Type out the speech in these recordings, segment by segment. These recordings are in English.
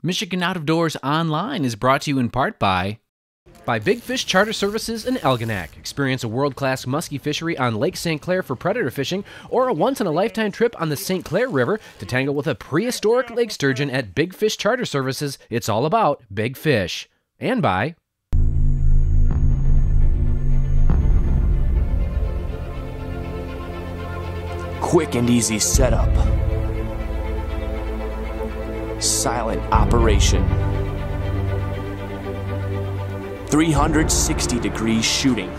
Michigan Out of Doors Online is brought to you in part by Big Fish Charter Services in Elginak. Experience a world-class muskie fishery on Lake St. Clair for predator fishing, or a once-in-a-lifetime trip on the St. Clair River to tangle with a prehistoric lake sturgeon at Big Fish Charter Services. It's all about big fish. And by quick and easy setup. Silent operation. 360-degree shooting.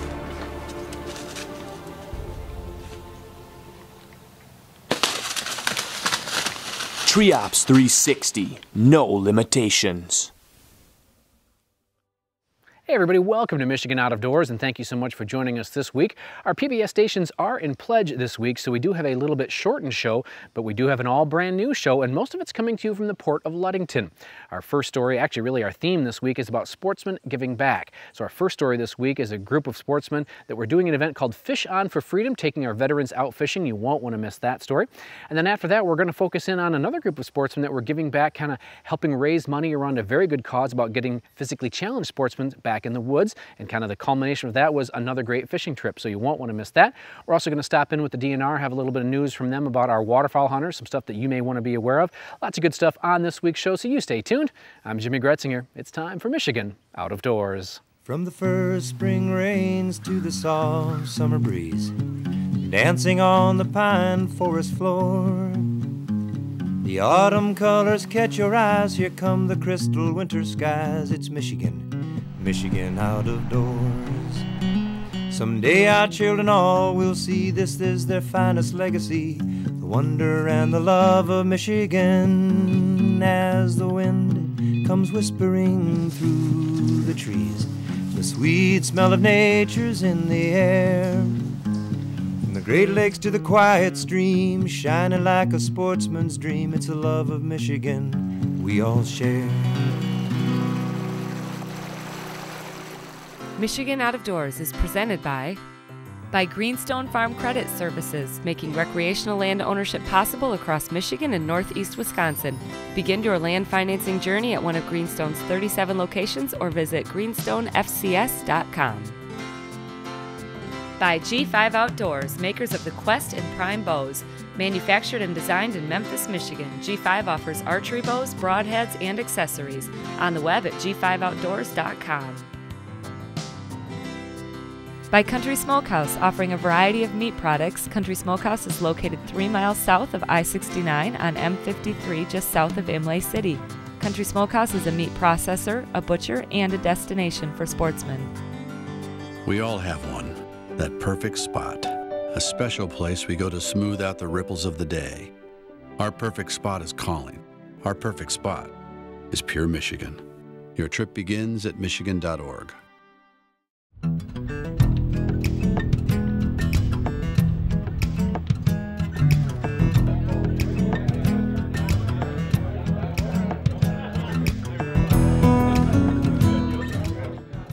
Triops 360, no limitations. Hey everybody, welcome to Michigan Out of Doors, and thank you so much for joining us this week. Our PBS stations are in pledge this week, so we do have a little bit shortened show, but we do have an all brand new show, and most of it's coming to you from the Port of Ludington. Our first story, actually really our theme this week, is about sportsmen giving back. So our first story this week is a group of sportsmen that we're doing an event called Fish On for Freedom, taking our veterans out fishing. You won't want to miss that story. And then after that, we're going to focus in on another group of sportsmen that we're giving back, kind of helping raise money around a very good cause about getting physically challenged sportsmen back in the woods, and kind of the culmination of that was another great fishing trip, so you won't want to miss that. We're also going to stop in with the DNR, have a little bit of news from them about our waterfowl hunters, some stuff that you may want to be aware of. Lots of good stuff on this week's show, so you stay tuned. I'm Jimmy Gretzinger. It's time for Michigan Out of Doors. From the first spring rains to the soft summer breeze, dancing on the pine forest floor, the autumn colors catch your eyes. Here come the crystal winter skies. It's Michigan, Michigan out of doors. Someday our children all will see this is their finest legacy, the wonder and the love of Michigan. As the wind comes whispering through the trees, the sweet smell of nature's in the air. From the Great Lakes to the quiet stream, shining like a sportsman's dream, it's a love of Michigan we all share. Michigan Out of Doors is presented by Greenstone Farm Credit Services, making recreational land ownership possible across Michigan and northeast Wisconsin. Begin your land financing journey at one of Greenstone's 37 locations or visit greenstonefcs.com. By G5 Outdoors, makers of the Quest and Prime bows. Manufactured and designed in Memphis, Michigan, G5 offers archery bows, broadheads, and accessories. On the web at g5outdoors.com. By Country Smokehouse, offering a variety of meat products. Country Smokehouse is located 3 miles south of I-69 on M53, just south of Imlay City. Country Smokehouse is a meat processor, a butcher, and a destination for sportsmen. We all have one, that perfect spot, a special place we go to smooth out the ripples of the day. Our perfect spot is calling. Our perfect spot is pure Michigan. Your trip begins at michigan.org.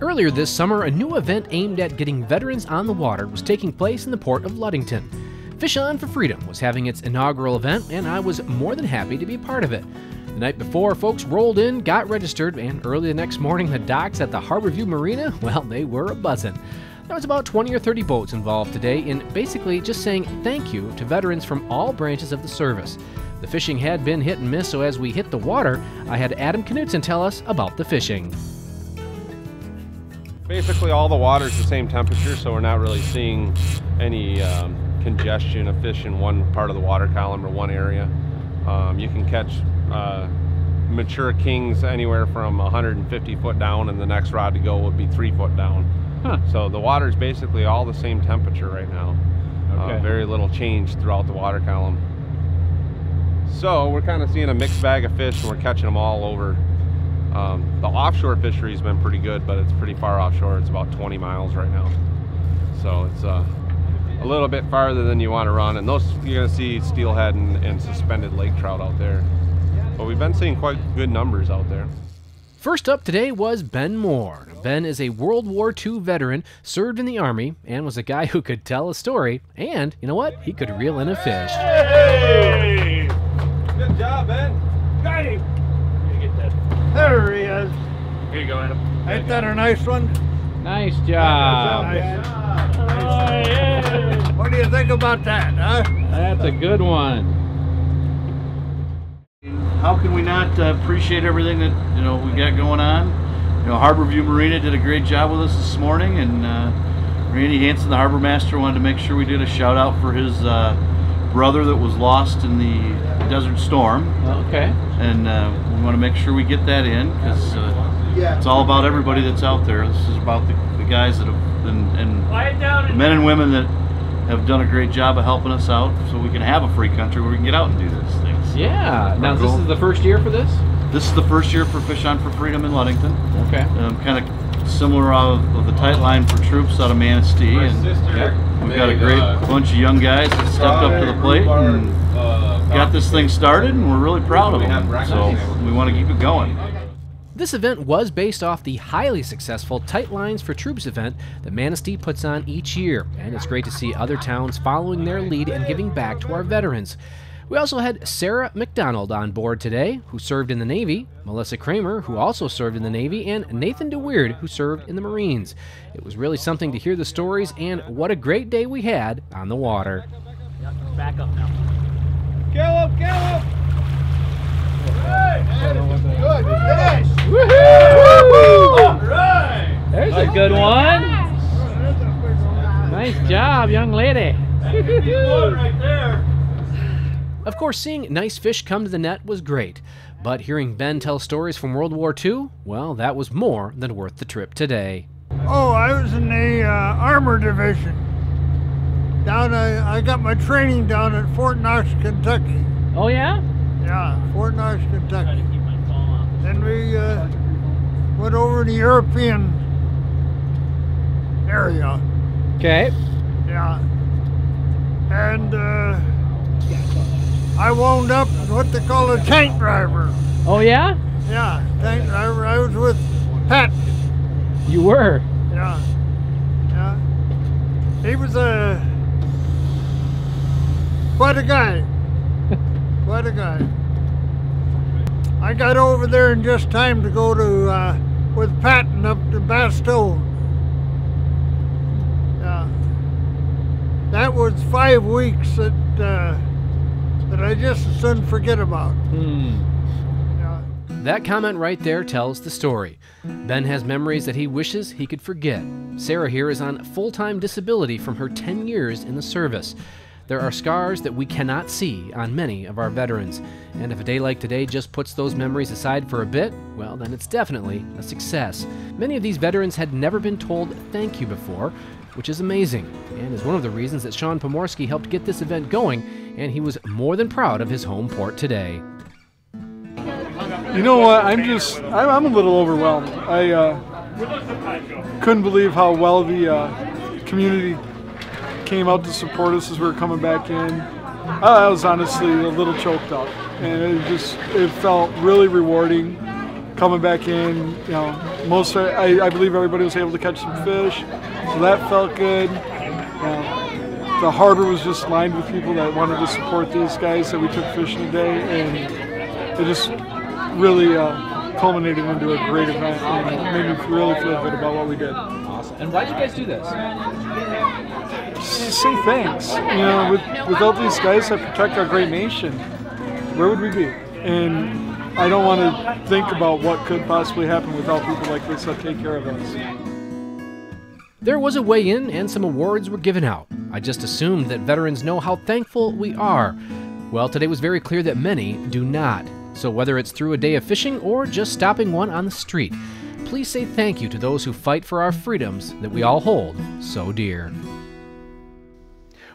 Earlier this summer, a new event aimed at getting veterans on the water was taking place in the Port of Ludington. Fish On for Freedom was having its inaugural event, and I was more than happy to be a part of it. The night before, folks rolled in, got registered, and early the next morning, the docks at the Harborview Marina, well, they were a-buzzin'. There was about 20 or 30 boats involved today in basically just saying thank you to veterans from all branches of the service. The fishing had been hit and miss, so as we hit the water, I had Adam Knutson tell us about the fishing. Basically all the water's the same temperature, so we're not really seeing any congestion of fish in one part of the water column or one area. You can catch mature kings anywhere from 150 foot down, and the next rod to go would be 3 foot down. Huh. So the water's basically all the same temperature right now. Okay. Very little change throughout the water column. So we're kind of seeing a mixed bag of fish, and we're catching them all over. The offshore fishery's been pretty good, but it's pretty far offshore. It's about 20 miles right now. So it's a little bit farther than you want to run, and those you're going to see steelhead and suspended lake trout out there. But we've been seeing quite good numbers out there. First up today was Ben Moore. Ben is a World War II veteran, served in the Army, and was a guy who could tell a story, and, you know what, he could reel in a fish. Hey! Good job, Ben. Got him! You get that go, Adam. Ain't that a nice one? Nice job. What do you think about that, huh? That's a good one. How can we not appreciate everything that we got going on? Harborview Marina did a great job with us this morning, and Randy Hansen, the harbor master, wanted to make sure we did a shout out for his brother that was lost in the Desert Storm. Okay. And we want to make sure we get that in, because it's all about everybody that's out there. This is about the guys that have been, and the men and women that have done a great job of helping us out, so we can have a free country where we can get out and do these things. Yeah. Now this is the first year for this? This is the first year for Fish On for Freedom in Ludington. Okay. Kind of similar of the tight line for troops out of Manistee, and we've got a great bunch of young guys that stepped up to the plate and got this thing started, and we're really proud of them. So we want to keep it going. This event was based off the highly successful Tight Lines for Troops event that Manistee puts on each year, and it's great to see other towns following their lead and giving back to our veterans. We also had Sarah McDonald on board today, who served in the Navy, Melissa Kramer, who also served in the Navy, and Nathan DeWeerd, who served in the Marines. It was really something to hear the stories, and what a great day we had on the water. Back up now. Caleb, Caleb! Hey, good, finish! Woohoo! All right! There's a good one. Nice job, young lady. Right there. Of course, seeing nice fish come to the net was great, but hearing Ben tell stories from World War II, well, that was more than worth the trip today. Oh, I was in the armor division. I got my training down at Fort Knox, Kentucky. Oh, yeah? Yeah, Fort Knox, Kentucky. Then we went over to the European area. Okay. Yeah. And I wound up what they call a tank driver. Oh, yeah? Yeah, tank driver. I was with Pat. You were? Yeah. Yeah. He was quite a guy. Quite a guy. I got over there in just time to go to with Patton up to Bastogne. Yeah. That was 5 weeks that I just as soon forget about. Yeah. That comment right there tells the story. Ben has memories that he wishes he could forget. Sarah here is on full-time disability from her 10 years in the service. There are scars that we cannot see on many of our veterans, and if a day like today just puts those memories aside for a bit, well, then it's definitely a success. Many of these veterans had never been told thank you before, which is amazing, and is one of the reasons that Sean Pomorski helped get this event going, and he was more than proud of his home port today. You know what, I'm a little overwhelmed. I couldn't believe how well the community came out to support us as we were coming back in. I was honestly a little choked up, and it felt really rewarding coming back in. You know, I believe everybody was able to catch some fish, so that felt good. The harbor was just lined with people that wanted to support these guys that we took fishing today, and it just really culminated into a great event, and it made me really feel good about what we did. Awesome. And why did you guys do this? Just to say thanks. You know, without these guys that protect our great nation, where would we be? And I don't want to think about what could possibly happen without people like this that take care of us. There was a weigh-in and some awards were given out. I just assumed that veterans know how thankful we are. Well, today was very clear that many do not. So whether it's through a day of fishing or just stopping one on the street, please say thank you to those who fight for our freedoms that we all hold so dear.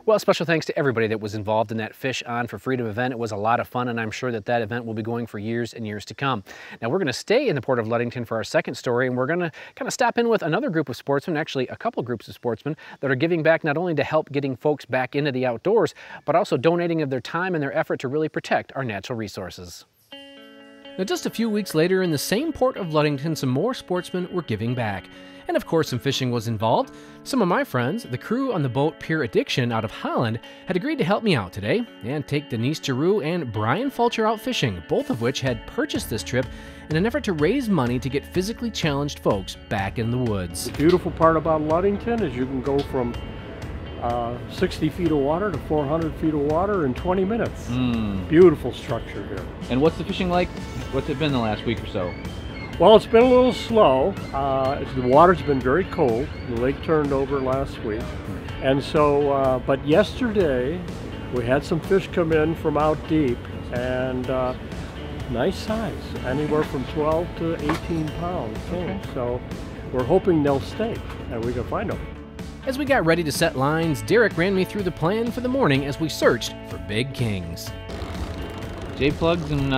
Well, special thanks to everybody that was involved in that Fish On for Freedom event. It was a lot of fun, and I'm sure that event will be going for years and years to come. Now, we're going to stay in the Port of Ludington for our second story, and we're going to kind of stop in with another group of sportsmen, actually a couple groups of sportsmen, that are giving back not only to help getting folks back into the outdoors, but also donating of their time and their effort to really protect our natural resources. Now, just a few weeks later in the same port of Ludington, some more sportsmen were giving back. And of course, some fishing was involved. Some of my friends, the crew on the boat Pure Addiction out of Holland, had agreed to help me out today and take Denise Giroux and Brian Fulcher out fishing, both of which had purchased this trip in an effort to raise money to get physically challenged folks back in the woods. The beautiful part about Ludington is you can go from 60 feet of water to 400 feet of water in 20 minutes. Beautiful structure here. And what's the fishing like? What's it been the last week or so? Well, it's been a little slow. The water's been very cold. The lake turned over last week. And so, but yesterday we had some fish come in from out deep, and nice size, anywhere from 12 to 18 pounds. Okay. So we're hoping they'll stay and we can find them. As we got ready to set lines, Derek ran me through the plan for the morning as we searched for big kings. J-plugs and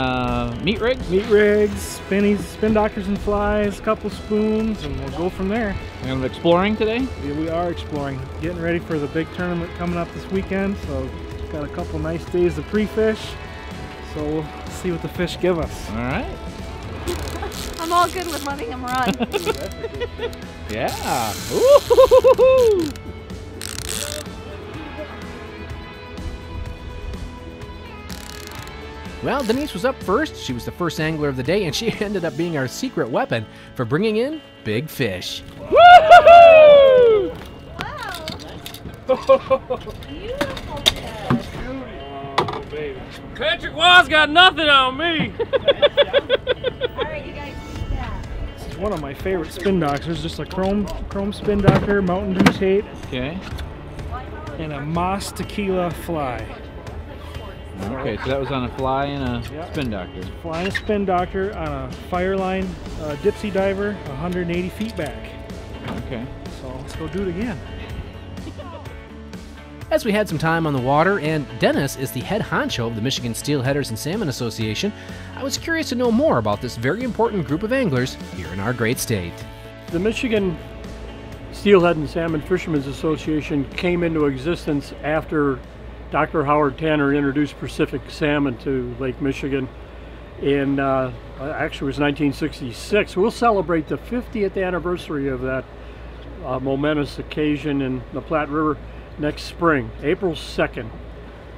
meat rigs? Meat rigs, spin doctors and flies, a couple spoons, and we'll go from there. And exploring today? Yeah, we are exploring. Getting ready for the big tournament coming up this weekend, so got a couple nice days of pre-fish. So we'll see what the fish give us. All right. I'm all good with letting him run. Yeah. Ooh. Well, Denise was up first. She was the first angler of the day, and she ended up being our secret weapon for bringing in big fish. Woohoo! Wow. Beautiful fish. Oh, baby. Patrick Wild's got nothing on me. All right, you guys eat that. This is one of my favorite spin doctors. Just a chrome spin doctor, Mountain Dew tape. Okay. And a Moss tequila fly. Okay, so that was on a fly and a spin doctor. Fly and a spin doctor on a Fireline Dipsy diver, 180 feet back. Okay. So let's go do it again. As we had some time on the water, and Dennis is the head honcho of the Michigan Steelheaders and Salmon Association, I was curious to know more about this very important group of anglers here in our great state. The Michigan Steelhead and Salmon Fishermen's Association came into existence after Dr. Howard Tanner introduced Pacific salmon to Lake Michigan in, actually it was 1966. We'll celebrate the 50th anniversary of that momentous occasion in the Platte River next spring, April 2nd.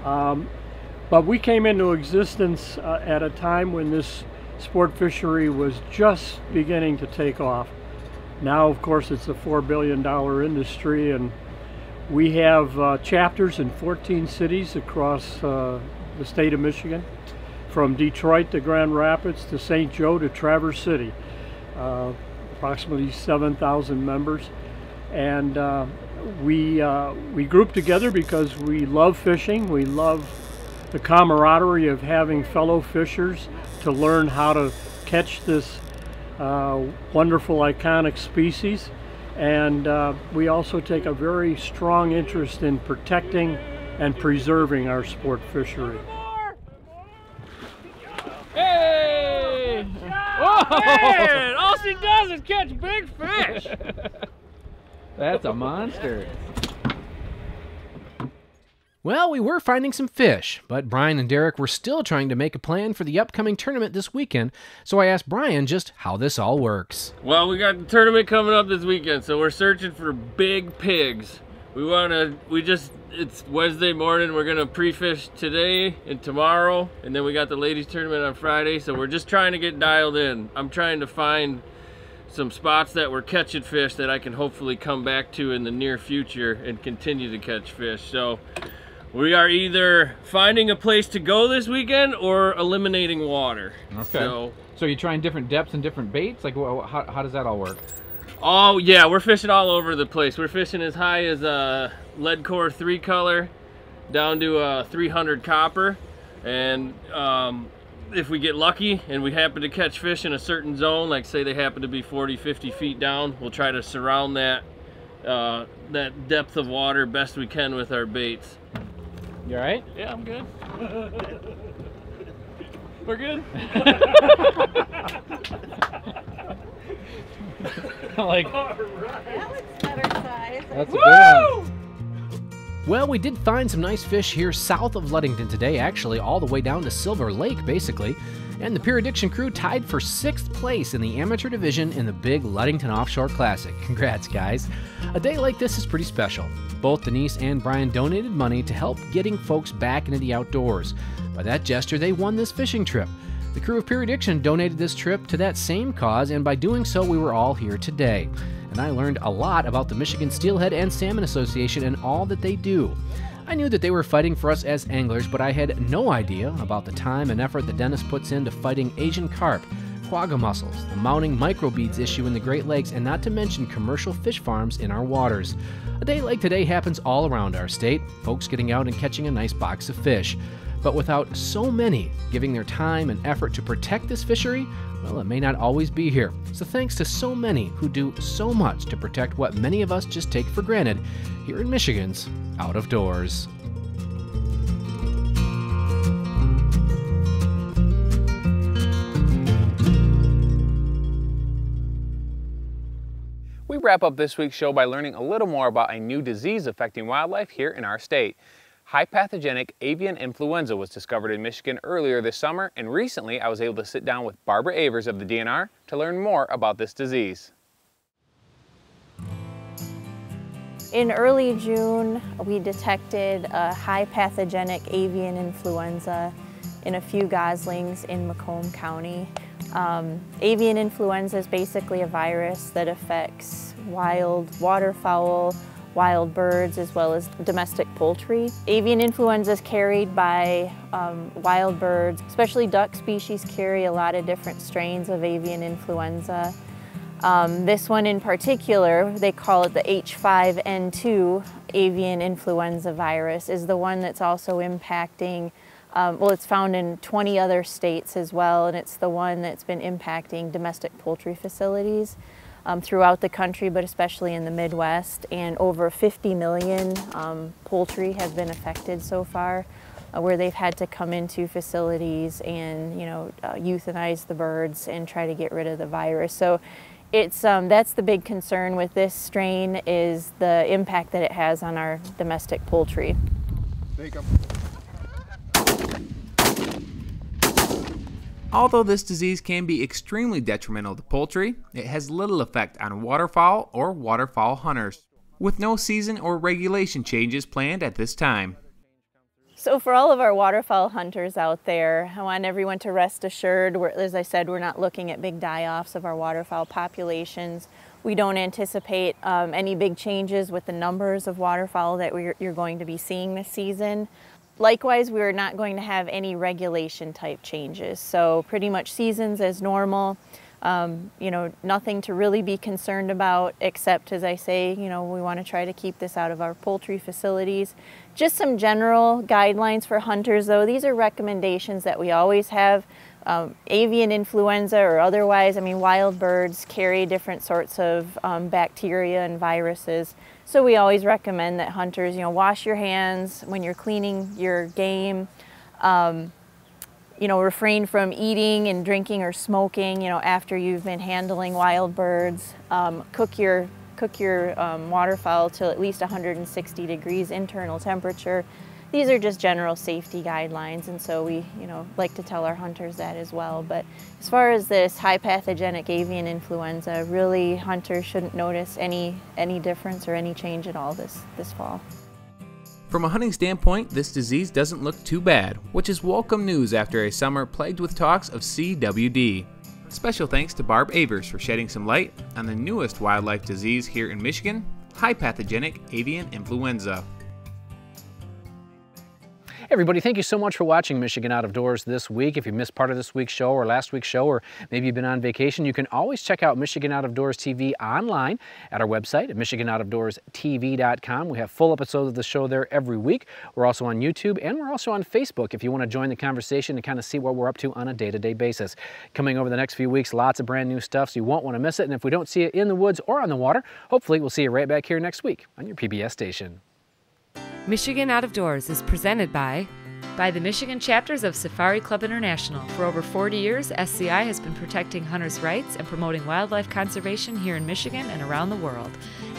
But we came into existence at a time when this sport fishery was just beginning to take off. Now, of course, it's a $4 billion industry, and we have chapters in 14 cities across the state of Michigan, from Detroit to Grand Rapids to St. Joe to Traverse City, approximately 7,000 members. And we group together because we love fishing. We love the camaraderie of having fellow fishers to learn how to catch this wonderful, iconic species. And we also take a very strong interest in protecting and preserving our sport fishery. Hey! Oh, man! All she does is catch big fish! That's a monster. Well, we were finding some fish, but Brian and Derek were still trying to make a plan for the upcoming tournament this weekend, so I asked Brian just how this all works. Well, we got the tournament coming up this weekend, so we're searching for big pigs. It's Wednesday morning, we're gonna pre-fish today and tomorrow, and then we got the ladies tournament on Friday, so we're just trying to get dialed in. I'm trying to find some spots that we're catching fish that I can hopefully come back to in the near future and continue to catch fish. So we are either finding a place to go this weekend or eliminating water. Okay. So you're trying different depths and different baits? Like, how does that all work? Oh yeah, we're fishing all over the place. We're fishing as high as a lead core 3-color down to a 300 copper, and if we get lucky and we happen to catch fish in a certain zone, like say they happen to be 40-50 feet down, we'll try to surround that that depth of water best we can with our baits. You all right? Yeah, I'm good. We're good. Like, That looks better size. That's a good one. Well, we did find some nice fish here south of Ludington today, actually all the way down to Silver Lake, basically. And the Pure Addiction crew tied for 6th place in the amateur division in the big Ludington Offshore Classic. Congrats, guys. A day like this is pretty special. Both Denise and Brian donated money to help getting folks back into the outdoors. By that gesture, they won this fishing trip. The crew of Pure Addiction donated this trip to that same cause, and by doing so, we were all here today. And I learned a lot about the Michigan Steelhead and Salmon Association and all that they do. I knew that they were fighting for us as anglers, but I had no idea about the time and effort that Dennis puts into fighting Asian carp, quagga mussels, the mounting microbeads issue in the Great Lakes, and not to mention commercial fish farms in our waters. A day like today happens all around our state, folks getting out and catching a nice box of fish. But without so many giving their time and effort to protect this fishery, well, it may not always be here. So thanks to so many who do so much to protect what many of us just take for granted here in Michigan's Out of Doors. We wrap up this week's show by learning a little more about a new disease affecting wildlife here in our state. High pathogenic avian influenza was discovered in Michigan earlier this summer, and recently I was able to sit down with Barbara Avers of the DNR to learn more about this disease. In early June, we detected a high pathogenic avian influenza in a few goslings in Macomb County. Avian influenza is basically a virus that affects wild waterfowl, wild birds, as well as domestic poultry. Avian influenza is carried by wild birds, especially duck species carry a lot of different strains of avian influenza. This one in particular, they call it the H5N2 avian influenza virus, is the one that's also impacting, well, it's found in 20 other states as well, and it's the one that's been impacting domestic poultry facilities throughout the country, but especially in the Midwest. And over 50 million poultry have been affected so far, where they've had to come into facilities and, euthanize the birds and try to get rid of the virus. So it's that's the big concern with this strain, is the impact that it has on our domestic poultry. Although this disease can be extremely detrimental to poultry, it has little effect on waterfowl or waterfowl hunters, with no season or regulation changes planned at this time. So for all of our waterfowl hunters out there, I want everyone to rest assured, as I said, we're not looking at big die-offs of our waterfowl populations. We don't anticipate any big changes with the numbers of waterfowl that you're going to be seeing this season. Likewise, we're not going to have any regulation type changes. So pretty much seasons as normal. Nothing to really be concerned about, except, as I say, we want to try to keep this out of our poultry facilities. Just some general guidelines for hunters, though. These are recommendations that we always have. Avian influenza or otherwise, wild birds carry different sorts of bacteria and viruses. So we always recommend that hunters, wash your hands when you're cleaning your game. Refrain from eating and drinking or smoking, after you've been handling wild birds. Cook your waterfowl to at least 160 degrees internal temperature. These are just general safety guidelines, and so we, like to tell our hunters that as well. But as far as this high pathogenic avian influenza, really hunters shouldn't notice any difference or any change at all this fall. From a hunting standpoint, this disease doesn't look too bad, which is welcome news after a summer plagued with talks of CWD. Special thanks to Barb Avers for shedding some light on the newest wildlife disease here in Michigan, high pathogenic avian influenza. Hey everybody, thank you so much for watching Michigan Out of Doors this week. If you missed part of this week's show or last week's show, or maybe you've been on vacation, you can always check out Michigan Out of Doors TV online at our website at michiganoutofdoorstv.com. We have full episodes of the show there every week. We're also on YouTube, and we're also on Facebook if you want to join the conversation and kind of see what we're up to on a day-to-day basis. Coming over the next few weeks, lots of brand new stuff, so you won't want to miss it. And if we don't see you in the woods or on the water, hopefully we'll see you right back here next week on your PBS station. Michigan Out of Doors is presented by the Michigan chapters of Safari Club International. For over 40 years, SCI has been protecting hunters' rights and promoting wildlife conservation here in Michigan and around the world.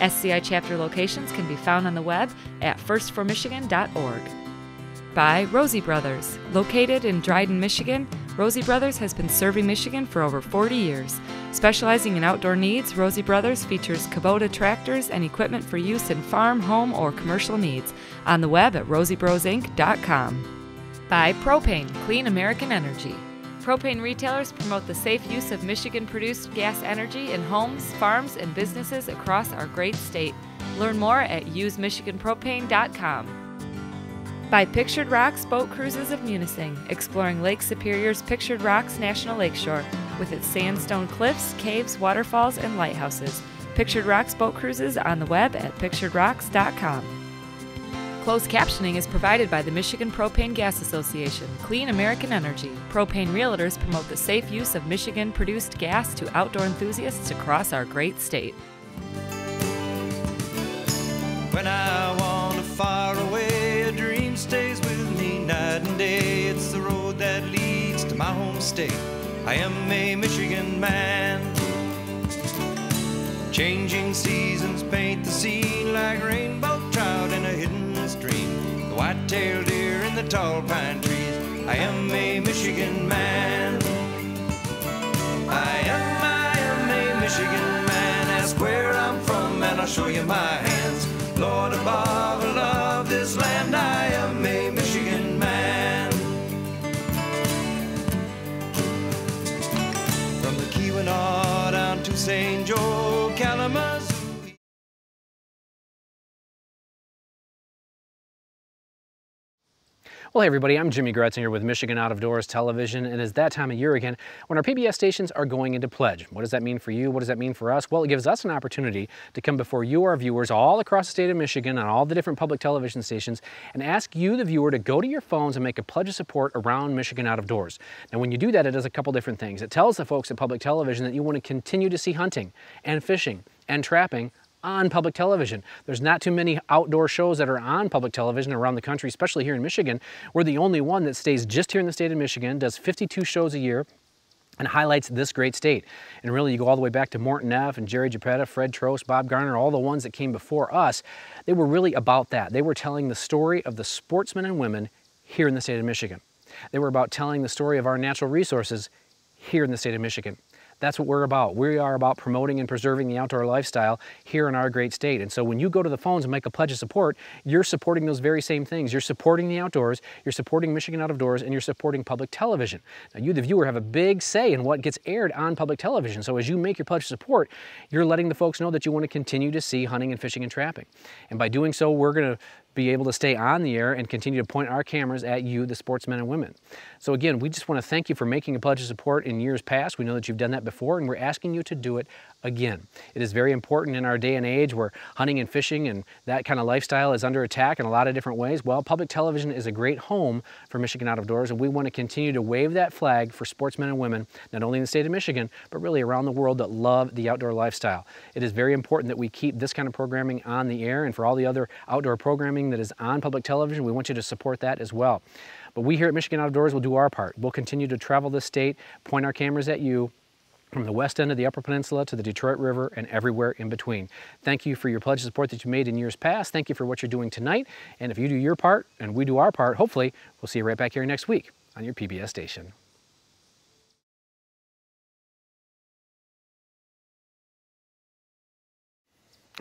SCI chapter locations can be found on the web at firstformichigan.org. By Rosie Brothers, located in Dryden, Michigan, Rosie Brothers has been serving Michigan for over 40 years. Specializing in outdoor needs, Rosie Brothers features Kubota tractors and equipment for use in farm, home, or commercial needs. On the web at rosiebrosinc.com. By Propane, Clean American Energy. Propane retailers promote the safe use of Michigan-produced gas energy in homes, farms, and businesses across our great state. Learn more at usemichiganpropane.com. By Pictured Rocks Boat Cruises of Munising, exploring Lake Superior's Pictured Rocks National Lakeshore with its sandstone cliffs, caves, waterfalls, and lighthouses. Pictured Rocks Boat Cruises on the web at picturedrocks.com. Closed captioning is provided by the Michigan Propane Gas Association, Clean American Energy. Propane realtors promote the safe use of Michigan-produced gas to outdoor enthusiasts across our great state. When I wander far away, a dream stays with me night and day. It's the road that leads to my home state. I am a Michigan man. Changing seasons paint the scene like rainbow trout in a hidden stream. The white-tailed deer in the tall pine trees. I am a Michigan man. I am a Michigan man. Ask where I'm from and I'll show you my hands. Lord above, I love this land. I am a Michigan man. From the Keweenaw down to St. Joe, Kalamazoo. Well, hey everybody, I'm Jimmy Gretzinger with Michigan Out of Doors Television, and it's that time of year again when our PBS stations are going into pledge. What does that mean for you? What does that mean for us? Well, it gives us an opportunity to come before you, our viewers, all across the state of Michigan on all the different public television stations and ask you, the viewer, to go to your phones and make a pledge of support around Michigan Out of Doors. Now, when you do that, it does a couple different things. It tells the folks at public television that you want to continue to see hunting and fishing and trapping on public television. There's not too many outdoor shows that are on public television around the country, especially here in Michigan. We're the only one that stays just here in the state of Michigan, does 52 shows a year, and highlights this great state. And really, you go all the way back to Morton Neff and Jerry Geppetta, Fred Trost, Bob Garner, all the ones that came before us. They were really about that. They were telling the story of the sportsmen and women here in the state of Michigan. They were about telling the story of our natural resources here in the state of Michigan. That's what we're about. We are about promoting and preserving the outdoor lifestyle here in our great state. And so when you go to the phones and make a pledge of support, you're supporting those very same things. You're supporting the outdoors, you're supporting Michigan Out of Doors, and you're supporting public television. Now, you, the viewer, have a big say in what gets aired on public television. So as you make your pledge of support, you're letting the folks know that you want to continue to see hunting and fishing and trapping. And by doing so, we're going to be able to stay on the air and continue to point our cameras at you, the sportsmen and women. So again, we just want to thank you for making a pledge of support in years past. We know that you've done that before, and we're asking you to do it again. It is very important in our day and age where hunting and fishing and that kind of lifestyle is under attack in a lot of different ways. Well, public television is a great home for Michigan Out of Doors, and we want to continue to wave that flag for sportsmen and women, not only in the state of Michigan, but really around the world that love the outdoor lifestyle. It is very important that we keep this kind of programming on the air, and for all the other outdoor programming that is on public television, we want you to support that as well. But we here at Michigan Out of Doors will do our part. We'll continue to travel this state, point our cameras at you, from the west end of the Upper Peninsula to the Detroit River and everywhere in between. Thank you for your pledge of support that you made in years past. Thank you for what you're doing tonight. And if you do your part and we do our part, hopefully we'll see you right back here next week on your PBS station.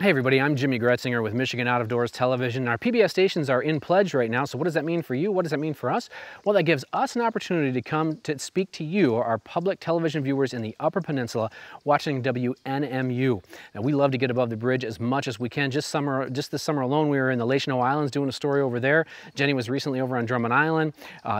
Hey everybody, I'm Jimmy Gretzinger with Michigan Out of Doors Television. Our PBS stations are in pledge right now, so what does that mean for you? What does that mean for us? Well, that gives us an opportunity to come to speak to you, our public television viewers in the Upper Peninsula, watching WNMU. Now, we love to get above the bridge as much as we can. Just this summer alone, we were in the Lachino Islands doing a story over there. Jenny was recently over on Drummond Island.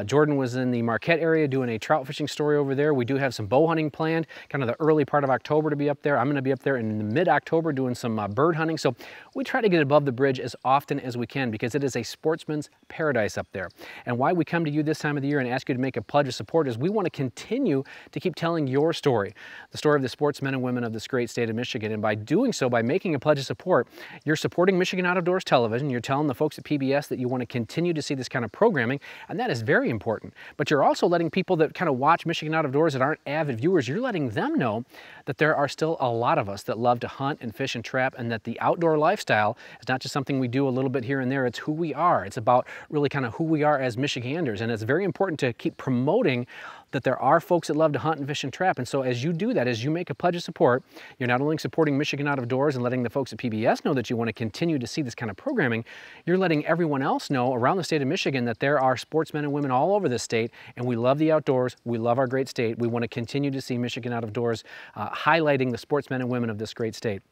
Jordan was in the Marquette area doing a trout fishing story over there. We do have some bow hunting planned, kind of the early part of October to be up there. I'm going to be up there in mid-October doing some bird hunting. So we try to get above the bridge as often as we can because it is a sportsman's paradise up there. And why we come to you this time of the year and ask you to make a pledge of support is we want to continue to keep telling your story, the story of the sportsmen and women of this great state of Michigan. And by doing so, by making a pledge of support, you're supporting Michigan Out of Doors Television. You're telling the folks at PBS that you want to continue to see this kind of programming, and that is very important. But you're also letting people that kind of watch Michigan Out of Doors that aren't avid viewers, you're letting them know that there are still a lot of us that love to hunt and fish and trap, and that the outdoor lifestyle is not just something we do a little bit here and there. It's who we are. It's about really kind of who we are as Michiganders, and it's very important to keep promoting that there are folks that love to hunt and fish and trap. And so as you do that, as you make a pledge of support, you're not only supporting Michigan Out of Doors and letting the folks at PBS know that you want to continue to see this kind of programming, you're letting everyone else know around the state of Michigan that there are sportsmen and women all over this state, and we love the outdoors, we love our great state. We want to continue to see Michigan Out of Doors highlighting the sportsmen and women of this great state.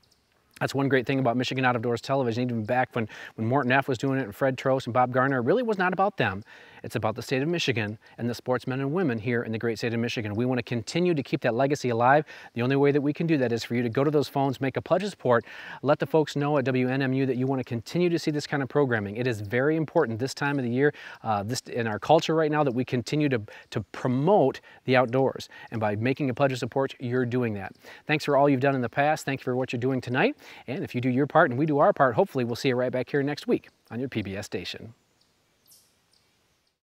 That's one great thing about Michigan Out of Doors television, even back when Morton F. was doing it and Fred Trost and Bob Garner. It really was not about them. It's about the state of Michigan and the sportsmen and women here in the great state of Michigan. We want to continue to keep that legacy alive. The only way that we can do that is for you to go to those phones, make a pledge of support, let the folks know at WNMU that you want to continue to see this kind of programming. It is very important this time of the year, in our culture right now, that we continue to promote the outdoors. And by making a pledge of support, you're doing that. Thanks for all you've done in the past. Thank you for what you're doing tonight. And if you do your part and we do our part, hopefully we'll see you right back here next week on your PBS station.